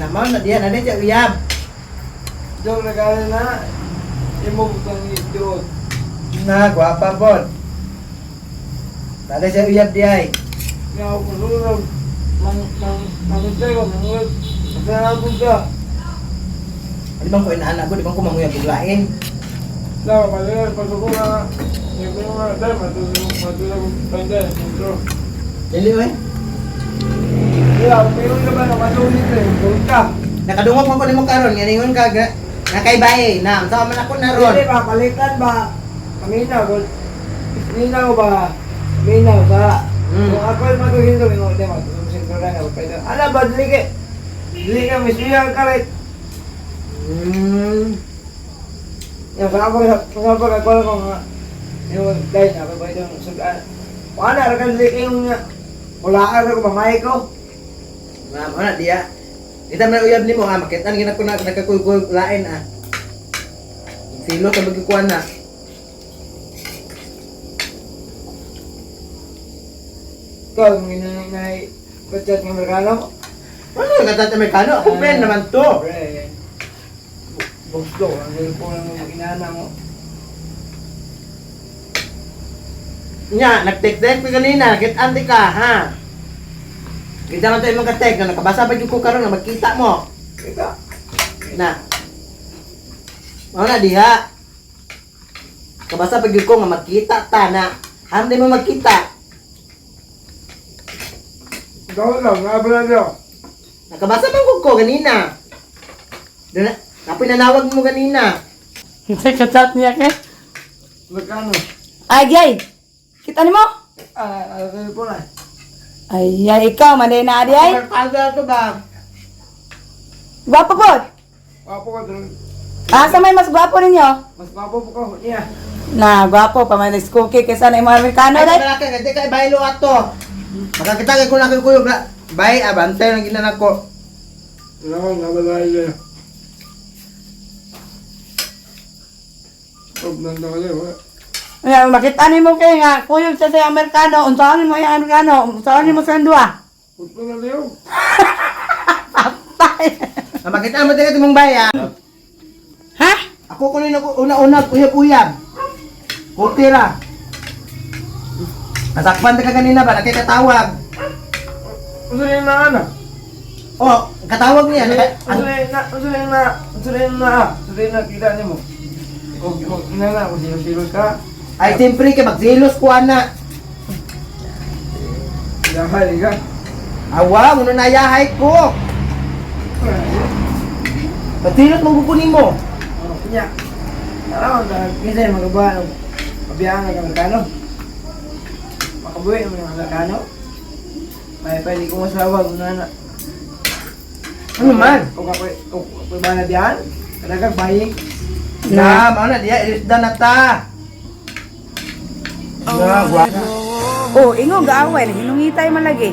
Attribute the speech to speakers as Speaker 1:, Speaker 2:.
Speaker 1: Naman na diyan, ano siya uyab.
Speaker 2: Diyong nagala na. Imo butang idiot.
Speaker 1: Na, gwapa po. Dada siya uyab di ay.
Speaker 2: Nga ako kusulog. Mangutay ko, mangulog. Masanapon ka.
Speaker 1: Di bang ko inaanak ko, di bang ko manguyab buglain.
Speaker 2: Daw, palihan, pasuko na. Hindi ko nga, dahil matulog pwede. Intro.
Speaker 1: Dili oy.
Speaker 2: Kaya, mayroon ka ba na matulit eh. Tulog ka.
Speaker 1: Nakadungog mo ko nimo karon, nganingon ka nakaibay na. Sa man ako na ron.
Speaker 2: Hindi ba, palitan ba? Paminaw ko. Paminaw ba? Paminaw ba? Kung ako ay matuhin ko, hindi matulog sa intro na. Ala ba, dili ka? Dili ka, misiyang ka rin. Yung sa pagkakulang ko nga, yung dahil na, ba itong sugaan. Paano, arakan dili yung mulaan ko, mamay ko.
Speaker 1: Ma'am, ana diya. Kita man uyab nimo ha, makitan gina ko na nagkakuy lain ah. Silo ka bagikuan na.
Speaker 2: Ikaw, mga inanay, kachat ng Amerikano?
Speaker 1: Ano yung katat Amerikano? Ako friend naman to.
Speaker 2: Pre, gusto, ang cellphone ng mga inana mo.
Speaker 1: Nya, nag-text ko kanina, kitanti ka ha. Kita man tayo mga text na nakabasa pa yung ko karon na magkita mo.
Speaker 2: Kita.
Speaker 1: Na. Mao na diha. Kabasa pa yung ko nga magkita ta na. Hindi mo magkita.
Speaker 2: Ikaw lang, nabala niyo.
Speaker 1: Nakabasa pa ko kanina. Doon na, napinanawag mo kanina.
Speaker 3: Hindi ka chat niya ke?
Speaker 2: Magkano?
Speaker 3: Ay, gay! Kita ni mo?
Speaker 2: Cellphone na.
Speaker 3: Ay, ikaw, manay na adi ay?
Speaker 1: Pagkada to ba?
Speaker 3: Gwapo po!
Speaker 2: Papo ka doon.
Speaker 3: Asa may mas gwapo ninyo?
Speaker 2: Mas papo po ka. Niya.
Speaker 3: Na, gwapo, pamanis cookie kaysa na yung mga Amerikano,
Speaker 1: Ay,
Speaker 3: right?
Speaker 1: malaki, hindi ka ibaylo ato. Makakita ko na kayo kuyog na. Bay, abantay lang ginanak ko.
Speaker 2: Ano, nabala niyo. Huwag nanda ka niyo.
Speaker 3: Ayan, makita ni mo kayo nga, kuyog siya sa Amerikano, unsahan mo yung Amerikano, unsahan mo sa dua.
Speaker 2: Huwag na niyo.
Speaker 1: Makita mo tayo mong bay, ah.
Speaker 3: Ha?
Speaker 1: Ako kunin ako una-una, uyab-uyab. Kutira. Nasakpan ka kanina ba? Nakikatawag.
Speaker 2: Uso yung na ano?
Speaker 1: Oh, katawag niya.
Speaker 2: Uso yung na, kita niyo mo. Huwag na, kung sino-sino ka.
Speaker 1: Ay, siyempre ka, magsilos ko, ana.
Speaker 2: Yahay ka.
Speaker 1: Awa, muna na yahay ko. Magsilos mo kukunin mo.
Speaker 2: Kanya. Alam mo, minsan yung magawa, mabiyangan ka Amerikano. Makabuhi ng mga Amerikano. May pwede kong masawa, na.
Speaker 1: Ano man?
Speaker 2: Kung ako'y ba na diyan, talagang bayi.
Speaker 1: Na, mauna diya, ilisda na ta. Na,
Speaker 3: Oh, ingo, gaaway, hinungitay man lagi.